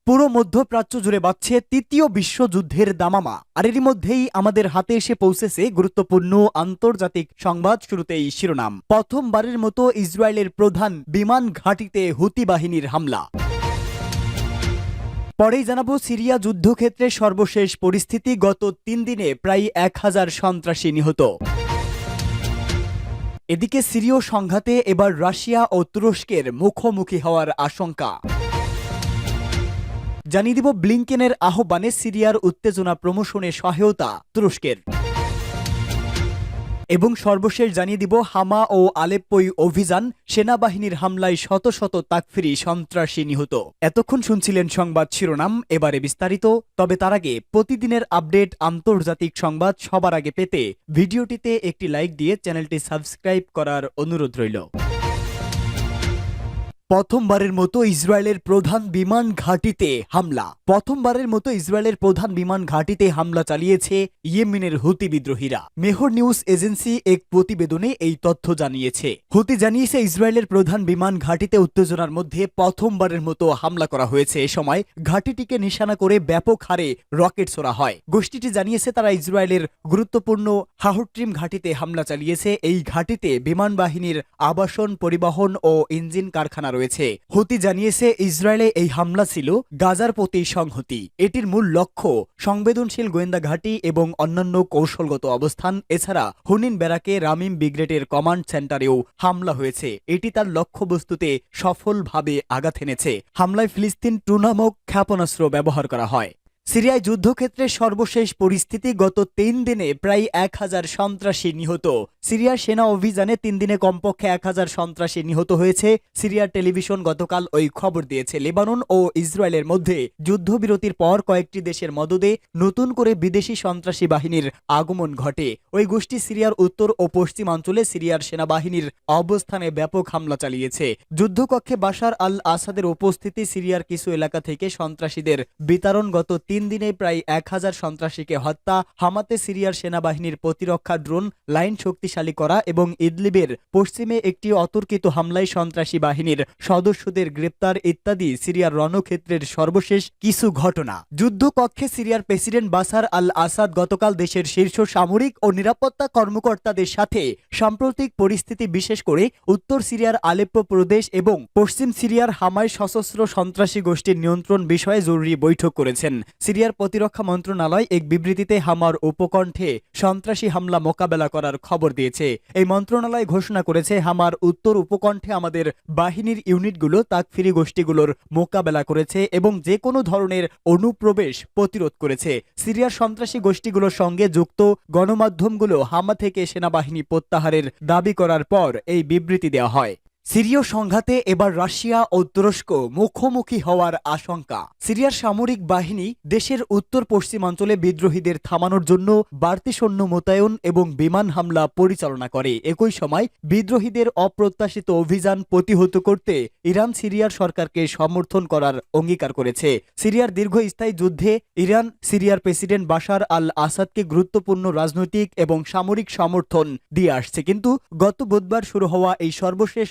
পুরো মধ্যপ্রাচ্য জুড়ে বাজছে তৃতীয় বিশ্বযুদ্ধের দামামা। আর এরই মধ্যেই আমাদের হাতে এসে পৌঁছেছে গুরুত্বপূর্ণ আন্তর্জাতিক সংবাদ। শুরুতেই শিরোনাম। প্রথমবারের মতো ইসরায়েলের প্রধান বিমান ঘাঁটিতে হুতি বাহিনীর হামলা। পরেই জানাবো সিরিয়া যুদ্ধক্ষেত্রে সর্বশেষ পরিস্থিতি। গত 3 দিনে প্রায় 1000 সন্ত্রাসী নিহত। এদিকে সিরীয় সংঘাতে এবার রাশিয়া ও তুরস্কের মুখোমুখি হওয়ার আশঙ্কা। জানিয়ে দিব ব্লিংকেনের আহ্বানে সিরিয়ার উত্তেজনা প্রশমনে সহায়তা তুরস্কের। এবং সর্বশেষ জানিয়ে দিব হামা ও আলেপ্পোয় অভিযান, সেনাবাহিনীর হামলায় শত শত তাকফিরি সন্ত্রাসী নিহত। এতক্ষণ শুনছিলেন সংবাদ শিরোনাম, এবারে বিস্তারিত। তবে তার আগে প্রতিদিনের আপডেট আন্তর্জাতিক সংবাদ সবার আগে পেতে ভিডিওটিতে একটি লাইক দিয়ে চ্যানেলটি সাবস্ক্রাইব করার অনুরোধ রইল। প্রথমবারের মতো ইসরায়েলের প্রধান বিমান ঘাঁটিতে হামলা। প্রথমবারের মতো ইসরায়েলের প্রধান বিমান ঘাঁটিতে হামলা চালিয়েছে ইয়েমেনের হুতি বিদ্রোহীরা। মেহর নিউজ এজেন্সি এক প্রতিবেদনে এই তথ্য জানিয়েছে। হুতি জানিয়েছে ইসরায়েলের প্রধান বিমান ঘাঁটিতে উত্তেজনার মধ্যে প্রথমবারের মতো হামলা করা হয়েছে। এ সময় ঘাঁটিটিকে নিশানা করে ব্যাপক হারে রকেট ছোড়া হয়। গোষ্ঠীটি জানিয়েছে তারা ইসরায়েলের গুরুত্বপূর্ণ হাহট্রিম ঘাঁটিতে হামলা চালিয়েছে। এই ঘাঁটিতে বিমান বাহিনীর আবাসন, পরিবহন ও ইঞ্জিন কারখানা রয়েছে। হুতি জানিয়েছে ইসরায়েলে এই হামলা ছিল গাজার প্রতি সংহতি। এটির মূল লক্ষ্য সংবেদনশীল গোয়েন্দা ঘাঁটি এবং অন্যান্য কৌশলগত অবস্থান। এছাড়া হুনিন ব্যারাকে রামিম ব্রিগেডের কমান্ড সেন্টারেও হামলা হয়েছে। এটি তার লক্ষ্যবস্তুতে সফলভাবে আঘাত এনেছে। হামলায় ফিলিস্তিন 2 নামক ক্ষেপণাস্ত্র ব্যবহার করা হয়। সিরিয়ায় যুদ্ধক্ষেত্রে সর্বশেষ পরিস্থিতি। গত 3 দিনে প্রায় 1000 সন্ত্রাসী নিহত। সিরিয়ার সেনা অভিযানে 3 দিনে কমপক্ষে 1000 সন্ত্রাসী নিহত হয়েছে। সিরিয়ার টেলিভিশন গতকাল ওই খবর দিয়েছে। লেবানন ও ইসরায়েলের মধ্যে যুদ্ধবিরতির পর কয়েকটি দেশের মদদে নতুন করে বিদেশি সন্ত্রাসী বাহিনীর আগমন ঘটে। ওই গোষ্ঠী সিরিয়ার উত্তর ও পশ্চিমাঞ্চলে সিরিয়ার সেনাবাহিনীর অবস্থানে ব্যাপক হামলা চালিয়েছে। যুদ্ধকক্ষে বাশার আল আসাদের উপস্থিতি, সিরিয়ার কিছু এলাকা থেকে সন্ত্রাসীদের বিতরণ। গত 3 দিনে প্রায় 1000 সন্ত্রাসীকে হত্যা। হামাতে সিরিয়ার সেনাবাহিনীর প্রতিরক্ষা ড্রোন লাইন শক্তিশালী করা এবং ইদলিবের পশ্চিমে একটি অতর্কিত হামলায় সন্ত্রাসী বাহিনীর সদস্যদের গ্রেপ্তার ইত্যাদি সিরিয়ার রণক্ষেত্রের সর্বশেষ কিছু ঘটনা। যুদ্ধকক্ষে সিরিয়ার প্রেসিডেন্ট বাশার আল আসাদ গতকাল দেশের শীর্ষ সামরিক ও নিরাপত্তা কর্মকর্তাদের সাথে সাম্প্রতিক পরিস্থিতি, বিশেষ করে উত্তর সিরিয়ার আলেপ্পো প্রদেশ এবং পশ্চিম সিরিয়ার হামায় সশস্ত্র সন্ত্রাসী গোষ্ঠীর নিয়ন্ত্রণ বিষয়ে জরুরি বৈঠক করেছেন। সিরিয়ার প্রতিরক্ষা মন্ত্রণালয় এক বিবৃতিতে হামার উপকণ্ঠে সন্ত্রাসী হামলা মোকাবেলা করার খবর দিয়েছে। এই মন্ত্রণালয় ঘোষণা করেছে, হামার উত্তর উপকণ্ঠে আমাদের বাহিনীর ইউনিটগুলো তাকফিরি গোষ্ঠীগুলোর মোকাবেলা করেছে এবং যে কোনো ধরনের অনুপ্রবেশ প্রতিরোধ করেছে। সিরিয়ার সন্ত্রাসী গোষ্ঠীগুলোর সঙ্গে যুক্ত গণমাধ্যমগুলো হামা থেকে সেনাবাহিনী প্রত্যাহারের দাবি করার পর এই বিবৃতি দেওয়া হয়। সিরীয় সংঘাতে এবার রাশিয়া ও তুরস্ক মুখোমুখি হওয়ার আশঙ্কা। সিরিয়ার সামরিক বাহিনী দেশের উত্তর পশ্চিমাঞ্চলে বিদ্রোহীদের থামানোর জন্য বাড়তি সৈন্য মোতায়েন এবং বিমান হামলা পরিচালনা করে। একই সময় বিদ্রোহীদের অপ্রত্যাশিত অভিযান প্রতিহত করতে ইরান সিরিয়ার সরকারকে সমর্থন করার অঙ্গীকার করেছে। সিরিয়ার দীর্ঘস্থায়ী যুদ্ধে ইরান সিরিয়ার প্রেসিডেন্ট বাশার আল আসাদকে গুরুত্বপূর্ণ রাজনৈতিক এবং সামরিক সমর্থন দিয়ে আসছে। কিন্তু গত বুধবার শুরু হওয়া এই সর্বশেষ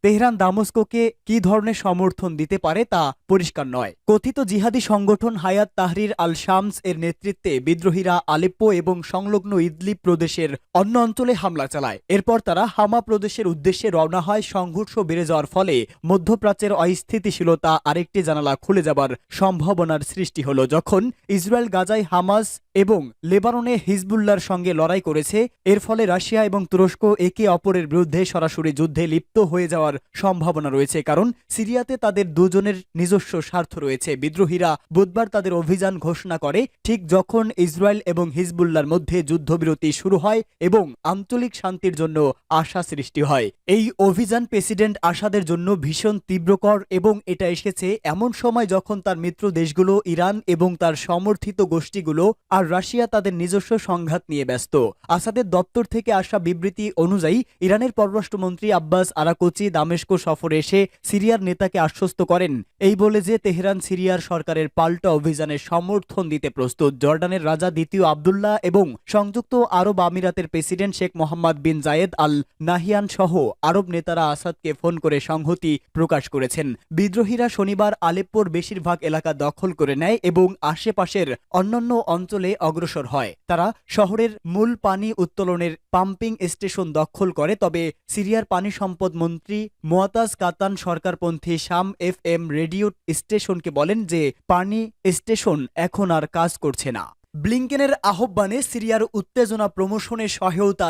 তেহরান দামেস্কোকে কি ধরনের সমর্থন দিতে পারে তা পরিষ্কার নয়। কথিত জিহাদি সংগঠন হায়াত তাহরির আল শামস এর নেতৃত্বে বিদ্রোহীরা আলেপ্পো এবং সংলগ্ন ইদলিব প্রদেশের অন্য অঞ্চলে হামলা চালায়। এরপর তারা হামা প্রদেশের উদ্দেশ্যে রওনা হয়। সংঘর্ষ বেড়ে যাওয়ার ফলে মধ্যপ্রাচ্যের অস্থিতিশীলতা আরেকটি জানালা খুলে যাবার সম্ভাবনার সৃষ্টি হল। যখন ইসরায়েল গাজায় হামাস এবং লেবাননে হিজবুল্লাহর সঙ্গে লড়াই করেছে, এর ফলে রাশিয়া এবং তুরস্ক একে অপরের বিরুদ্ধে সরাসরি যুদ্ধে লিপ্ত হয়ে যাওয়ার সম্ভাবনা রয়েছে। কারণ সিরিয়াতে তাদের দুজনের নিজস্ব স্বার্থ রয়েছে। বিদ্রোহীরা বুধবার তাদের অভিযান ঘোষণা করে ঠিক যখন ইসরায়েল এবং হিজবুল্লাহর মধ্যে যুদ্ধবিরতি শুরু হয় এবং আঞ্চলিক শান্তির জন্য আশা সৃষ্টি হয়। এই অভিযান প্রেসিডেন্ট আসাদের জন্য ভীষণ তীব্রকর এবং এটা এসেছে এমন সময় যখন তার মিত্র দেশগুলো ইরান এবং তার সমর্থিত গোষ্ঠীগুলো আর রাশিয়া তাদের নিজস্ব সংঘাত নিয়ে ব্যস্ত। আসাদের দপ্তর থেকে আসা বিবৃতি অনুযায়ী ইরানের পররাষ্ট্রমন্ত্রী আব্বাস আরাক কারাকুচি দামেস্ক সফরে এসে সিরিয়ার নেতাকে আশ্বস্ত করেন এই বলে যে তেহরান সিরিয়ার সরকারের পাল্টা অভিযানের সমর্থন দিতে প্রস্তুত। জর্ডানের রাজা দ্বিতীয় আবদুল্লাহ এবং সংযুক্ত আরব আমিরাতের প্রেসিডেন্ট শেখ মোহাম্মদ বিন জায়েদ আল নাহিয়ান সহ আরব নেতারা আসাদকে ফোন করে সংহতি প্রকাশ করেছেন। বিদ্রোহীরা শনিবার আলেপ্পোর বেশিরভাগ এলাকা দখল করে নেয় এবং আশেপাশের অন্যান্য অঞ্চলে অগ্রসর হয়। তারা শহরের মূল পানি উত্তোলনের পাম্পিং স্টেশন দখল করে। তবে সিরিয়ার পানি সম্পদ মন্ত্রী মোয়াতাজ কাতান সরকারপন্থী শাম FM রেডিও স্টেশনকে বলেন যে পানি স্টেশন এখন আর কাজ করছে না। ব্লিংকেনের আহ্বানে সিরিয়ার উত্তেজনা প্রমোশনে সহায়তা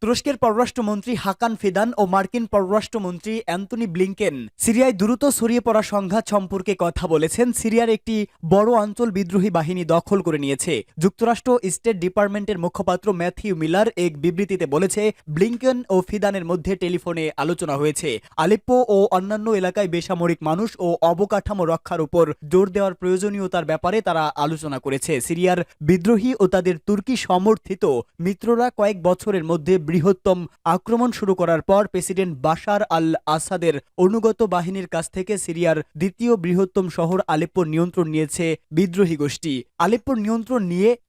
তুরস্কের পররাষ্ট্রমন্ত্রী হাকান ফিদান ও মার্কিন পররাষ্ট্রমন্ত্রী অ্যান্টনি ব্লিংকেন সিরিয়ায় দ্রুত ছড়িয়ে পড়া সংঘাত সম্পর্কে কথা বলেছেন। সিরিয়ার একটি বড় অঞ্চল বিদ্রোহী বাহিনী দখল করে নিয়েছে। যুক্তরাষ্ট্র স্টেট ডিপার্টমেন্টের মুখপাত্র ম্যাথিউ মিলার এক বিবৃতিতে বলেছে ব্লিংকেন ও ফিদানের মধ্যে টেলিফোনে আলোচনা হয়েছে। আলেপ্পো ও অন্যান্য এলাকায় বেসামরিক মানুষ ও অবকাঠামো রক্ষার উপর জোর দেওয়ার প্রয়োজনীয়তার ব্যাপারে তারা আলোচনা করেছে। সিরিয়ার বিদ্রোহী ও তাদের তুর্কি সমর্থিত মিত্ররা কয়েক বছরের মধ্যে বৃহত্তম আক্রমণ শুরু করার পর প্রেসিডেন্ট বাশার আল আসাদের অনুগত বাহিনীর কাছ থেকে সিরিয়ার দ্বিতীয় বৃহত্তম শহর আলেপ্পোর নিয়ন্ত্রণ নিয়েছে বিদ্রোহী গোষ্ঠী। আলেপ্পোর নিয়ন্ত্রণ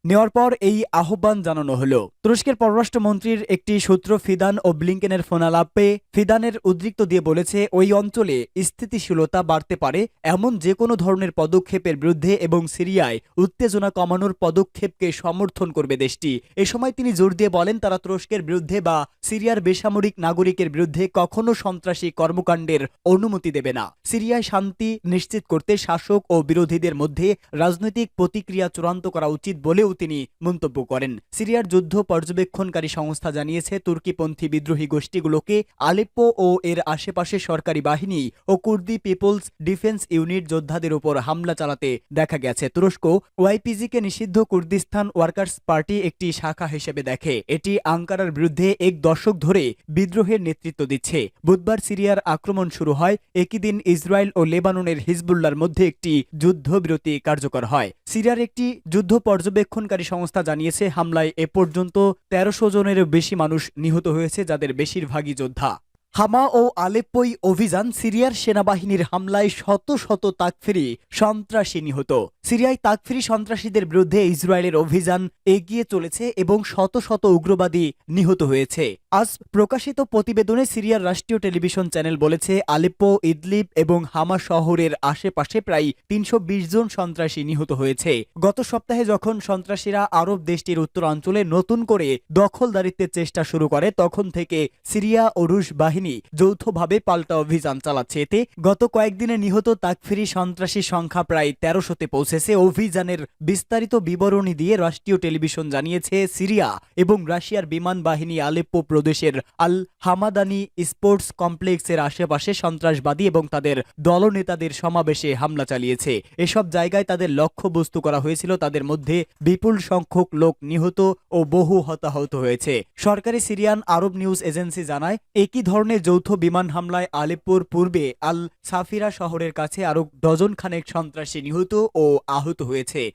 নেওয়ার পর এই আহ্বান জানানো হলো। তুরস্কের পররাষ্ট্রমন্ত্রীর একটি সূত্র ফিদান ও ব্লিংকেনের ফোনালাপে ফিদানের উদ্রিক্ত দিয়ে বলেছে ওই অঞ্চলে স্থিতিশীলতা বাড়তে পারে এমন যে কোনো ধরনের পদক্ষেপের বিরুদ্ধে এবং সিরিয়ায় উত্তেজনা কমানোর পদক্ষেপকে সমর্থন করবে দেশটি। এ সময় তিনি জোর দিয়ে বলেন তারা তুরস্কের বিরুদ্ধে বা সিরিয়ার বেসামরিক নাগরিকের বিরুদ্ধে কখনো সন্ত্রাসী কর্মকাণ্ডের অনুমতি দেবে না। সিরিয়ায় শান্তি নিশ্চিত করতে শাসক ও বিরোধীদের মধ্যে রাজনৈতিক প্রতিক্রিয়া চূড়ান্ত করা উচিত বলেও তিনি মন্তব্য করেন। সিরিয়ার যুদ্ধ পর্যবেক্ষণকারী সংস্থা জানিয়েছে তুর্কিপন্থী বিদ্রোহী গোষ্ঠীগুলোকে আলেপ্পো ও এর আশেপাশে সরকারি বাহিনী ও কুর্দি পিপলস ডিফেন্স ইউনিট যোদ্ধাদের উপর হামলা চালাতে দেখা গেছে। তুরস্ক ওয়াইপিজিকে নিষিদ্ধ কুর্দিস্তান ওয়ার্কার্স পার্টি একটি শাখা হিসেবে দেখে। এটি আঙ্কারার বিরুদ্ধে এক দশক ধরে বিদ্রোহের নেতৃত্ব দিচ্ছে। বুধবার সিরিয়ার আক্রমণ শুরু হয়। একই দিন ইসরায়েল ও লেবাননের হিজবুল্লাহর মধ্যে একটি যুদ্ধবিরতি কার্যকর হয়। সিরিয়ার একটি যুদ্ধ পর্যবেক্ষণকারী সংস্থা জানিয়েছে হামলায় এ পর্যন্ত ১৩০০ জনেরও বেশি মানুষ নিহত হয়েছে, যাদের বেশিরভাগই যোদ্ধা। হামা ও আলেপ্পোই অভিযান সিরিয়ার সেনাবাহিনীর হামলায় শত শত তাকফিরি সন্ত্রাসী নিহত। সিরিয়ায় তাকফিরি সন্ত্রাসীদের বিরুদ্ধে ইসরায়েলের অভিযান এগিয়ে চলেছে এবং শত শত উগ্রবাদী নিহত হয়েছে। আজ প্রকাশিত প্রতিবেদনে সিরিয়ার রাষ্ট্রীয় টেলিভিশন চ্যানেল বলেছে আলেপ্পো, ইদলিব এবং হামা শহরের আশেপাশে প্রায় ৩২০ জন সন্ত্রাসী নিহত হয়েছে। গত সপ্তাহে যখন সন্ত্রাসীরা আরব দেশটির উত্তরাঞ্চলে নতুন করে দখলদারিত্বের চেষ্টা শুরু করে তখন থেকে সিরিয়া ও রুশ বাহিনী যৌথভাবে পাল্টা অভিযান চালাচ্ছে। এতে গত কয়েকদিনে নিহত তাকফিরি সন্ত্রাসী সংখ্যা প্রায় ১৩০০-তে পৌঁছেছে। অভিযানের বিস্তারিত বিবরণী দিয়ে রাষ্ট্রীয় টেলিভিশন জানিয়েছে সিরিয়া এবং রাশিয়ার বিমান বাহিনী আলেপ্পো প্রদেশের আল হামাদানি স্পোর্টস কমপ্লেক্সের আশেপাশে সন্ত্রাসবাদী এবং তাদের দলনেতাদের সমাবেশে হামলা চালিয়েছে। এসব জায়গায় তাদের লক্ষ্যবস্তু করা হয়েছিল। তাদের মধ্যে বিপুল সংখ্যক লোক নিহত ও বহু হতাহত হয়েছে। সরকারি সিরিয়ান আরব নিউজ এজেন্সি জানায় একই ধরনের যৌথ বিমান হামলায় আলেপ্পোর পূর্বে আল সাফিরা শহরের কাছে আরো ডজন খানেক সন্ত্রাসী নিহত ও আহত হয়েছে।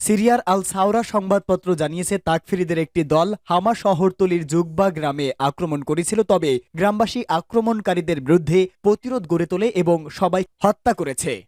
সিরিয়ার আল সাওরা সংবাদপত্র জানিয়েছে তাকফিরিদের একটি দল হামা শহরতলির জুগবা গ্রামে আক্রমণ করেছিল। তবে গ্রামবাসী আক্রমণকারীদের বিরুদ্ধে প্রতিরোধ গড়ে তোলে এবং সবাই হত্যা করেছে।